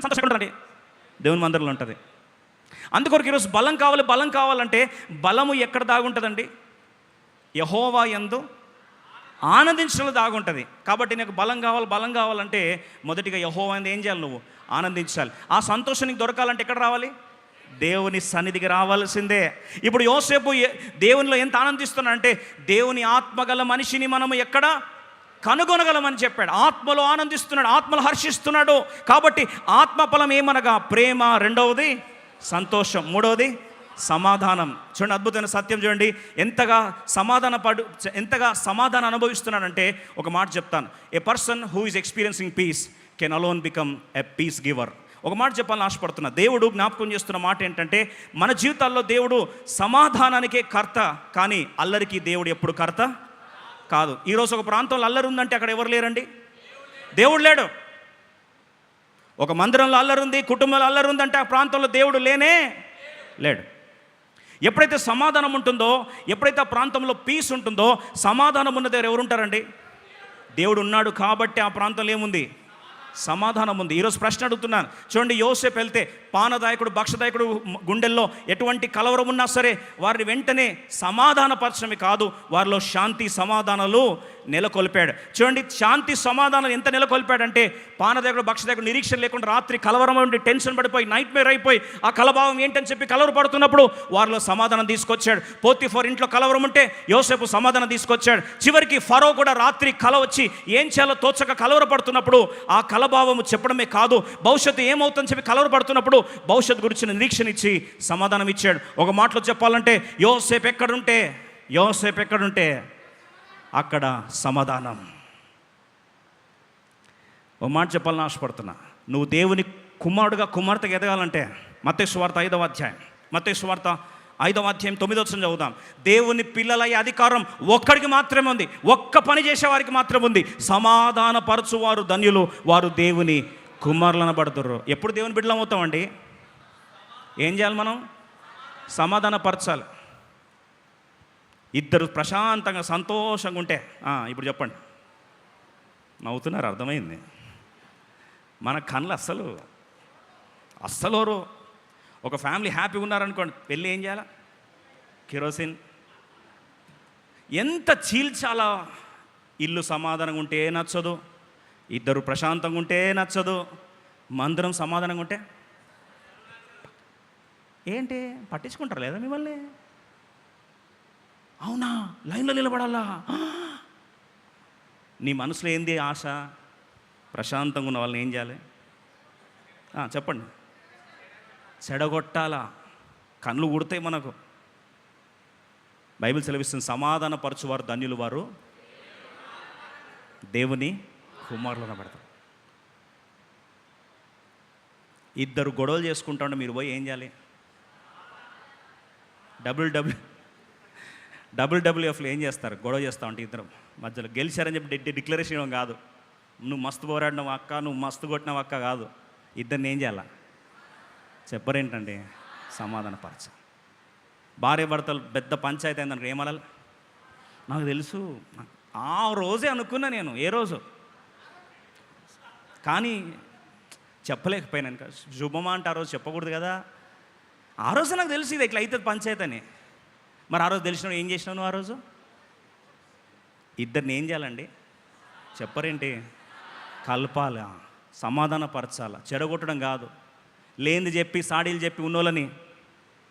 సంతోషం ఉంటుందండి, దేవుని మందిరంలో ఉంటుంది. అందుకొరకు ఈరోజు బలం కావాలంటే బలము ఎక్కడ దాగుంటుందండి? యెహోవా యందు ఆనందించడంలో దాగుంటుంది. కాబట్టి నీకు బలం కావాలంటే మొదటిగా యెహోవా యందు ఏం చేయాలి? నువ్వు ఆనందించాలి. ఆ సంతోషం నీకు దొరకాలంటే ఎక్కడ రావాలి? దేవుని సన్నిధికి రావాల్సిందే. ఇప్పుడు యోసేపు దేవునిలో ఎంత ఆనందిస్తున్నాడంటే, దేవుని ఆత్మగల మనిషిని మనము ఎక్కడ కనుగొనగలమని చెప్పాడు. ఆత్మలో ఆనందిస్తున్నాడు, ఆత్మలో హర్షిస్తున్నాడు. కాబట్టి ఆత్మఫలం ఏమనగా ప్రేమ, రెండవది సంతోషం, మూడవది సమాధానం. చూడండి, అద్భుతమైన సత్యం చూడండి. ఎంతగా సమాధానం అనుభవిస్తున్నాడంటే ఒక మాట చెప్తాను. A person who is experiencing peace can alone become a peace giver. ఒక మాట చెప్పాలని ఆశపడుతున్నా. దేవుడు జ్ఞాపకం చేస్తున్న మాట ఏంటంటే, మన జీవితాల్లో దేవుడు సమాధానానికే కర్త, కానీ అల్లరికి దేవుడు ఎప్పుడు కర్త కాదు. ఈరోజు ఒక ప్రాంతంలో అల్లరి ఉందంటే అక్కడ ఎవరు లేరండి? దేవుడు లేడు. ఒక మందిరంలో అల్లరి ఉంది, కుటుంబంలో అల్లరి ఉందంటే ఆ ప్రాంతంలో దేవుడు లేడు. ఎప్పుడైతే సమాధానం ఉంటుందో, ఎప్పుడైతే ఆ ప్రాంతంలో పీస్ ఉంటుందో, సమాధానం ఉన్న దగ్గర ఎవరు ఉంటారండి? దేవుడు ఉన్నాడు. కాబట్టి ఆ ప్రాంతంలో ఏముంది? సమాధానం ఉంది. ఈరోజు ప్రశ్న అడుగుతున్నాను చూడండి. యోసేపు వెళ్తే పానదాయకుడు, భక్షదాయకుడు గుండెల్లో ఎటువంటి కలవరం ఉన్నా సరే వారిని వెంటనే సమాధానపరచడమే కాదు, వారిలో శాంతి సమాధానాలు నెలకొల్పాడు. చూడండి, శాంతి సమాధానాలు ఎంత నెలకొల్పాడంటే, పానదాయకుడు, భక్షదాయకుడు నిరీక్షణ లేకుండా రాత్రి కలవరం ఉండి టెన్షన్ పడిపోయి నైట్ మేర్ అయిపోయి ఆ కలభావం ఏంటని చెప్పి కలవరపడుతున్నప్పుడు వారిలో సమాధానం తీసుకొచ్చాడు. పోతిఫర్ ఇంట్లో కలవరం ఉంటే యోసేపు సమాధానం తీసుకొచ్చాడు. చివరికి ఫరో కూడా రాత్రి కల వచ్చి ఏం చేయాలో తోచక కలవరపడుతున్నప్పుడు ఆ కలభావము చెప్పడమే కాదు, భవిష్యత్తు ఏమవుతుందని చెప్పి కలవరపడుతున్నప్పుడు భవిష్యత్తు గురించి నిరీక్షణ ఇచ్చి సమాధానం ఇచ్చాడు. ఒక మాటలో చెప్పాలంటే, యోసేపు ఎక్కడుంటే అక్కడ సమాధానం. ఒక మాట చెప్పాలని ఆశపడుతున్నా. నువ్వు దేవుని కుమారుడుగా, కుమార్తెగా ఎదగాలంటే మత్తయి సువార్త 5వ అధ్యాయం 9వ చదువుదాం. దేవుని పిల్లలయ్యే అధికారం ఒక్కడికి మాత్రమే ఉంది, ఒక్క పని చేసేవారికి మాత్రమే ఉంది. సమాధానపరచువారు ధన్యులు, వారు దేవుని కుమారులను పడుతుర్రు. ఎప్పుడు దేవుని బిడ్డలం అవుతామండి? ఏం చేయాలి? మనం సమాధానపరచాలి. ఇద్దరు ప్రశాంతంగా సంతోషంగా ఉంటే, ఇప్పుడు చెప్పండి, నవ్వుతున్నారు, అర్థమైంది. మన కళ్ళు అస్సలు ఒక ఫ్యామిలీ హ్యాపీగా ఉన్నారనుకోండి, పెళ్ళి ఏం చేయాలా? కిరోసిన్ ఎంత చీల్చాలా? ఇల్లు సమాధానంగా ఉంటే నచ్చదు, ఇద్దరు ప్రశాంతంగా ఉంటే నచ్చదు, మందిరం సమాధానంగా ఉంటే ఏంటి పట్టించుకుంటారు లేదా మిమ్మల్ని? అవునా, లైన్లో నిలబడాలా? నీ మనసులో ఏంది ఆశ? ప్రశాంతంగా ఉన్న వాళ్ళని ఏం చేయాలి? చెప్పండి. చెడగొట్టాలా? కళ్ళు ఊడతాయి మనకు. బైబిల్ సెలవిస్తుంది, సమాధానపరచువారు ధన్యులు, వారు దేవుని కుమారులను పడతారు. ఇద్దరు గొడవలు చేసుకుంటా ఉంటే మీరు పోయి ఏం చేయాలి? WWFలో ఏం చేస్తారు? గొడవ చేస్తా ఉంటే ఇద్దరు మధ్యలో గెలిచారని చెప్పి డిక్లరేషన్ ఇవ్వడం కాదు, నువ్వు మస్తు పోరాడినావు అక్క, నువ్వు మస్తు కొట్టినావు అక్క కాదు. ఇద్దరిని ఏం చేయాలా? చెప్పరేంటండి? సమాధానపరచ. భార్య భర్తలు పెద్ద పంచాయతీ అయిందనుకో ఏమనాలి? నాకు తెలుసు, ఆ రోజే అనుకున్నా నేను, ఏ రోజు కానీ చెప్పలేకపోయినాను. శుభమా అంటే ఆ రోజు చెప్పకూడదు కదా. ఆ రోజు నాకు తెలుసు ఇది ఇట్లా అవుతుంది పంచాయతీ అని. మరి ఆ రోజు తెలిసినావు ఏం చేసినావు నువ్వు? ఆ రోజు ఇద్దరిని ఏం చేయాలండి? చెప్పరేంటి? కలపాల, సమాధానపరచాల, చెడగొట్టడం కాదు, లేనిది చెప్పి సాడీలు చెప్పి ఉన్నోళ్ళని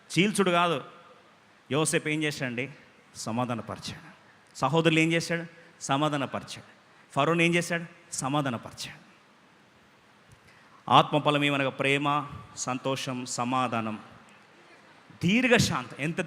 చీల్చుడు కాదు. యోసేపు ఏం చేశాడండి? సమాధానపరిచాడు. సహోదరులు ఏం చేశాడు? సమాధానపరిచాడు. ఫరోని ఏం చేశాడు? సమాధానపరిచాడు. ఆత్మఫలం ఏమనగా ప్రేమ, సంతోషం, సమాధానం, దీర్ఘశాంతం. ఎంత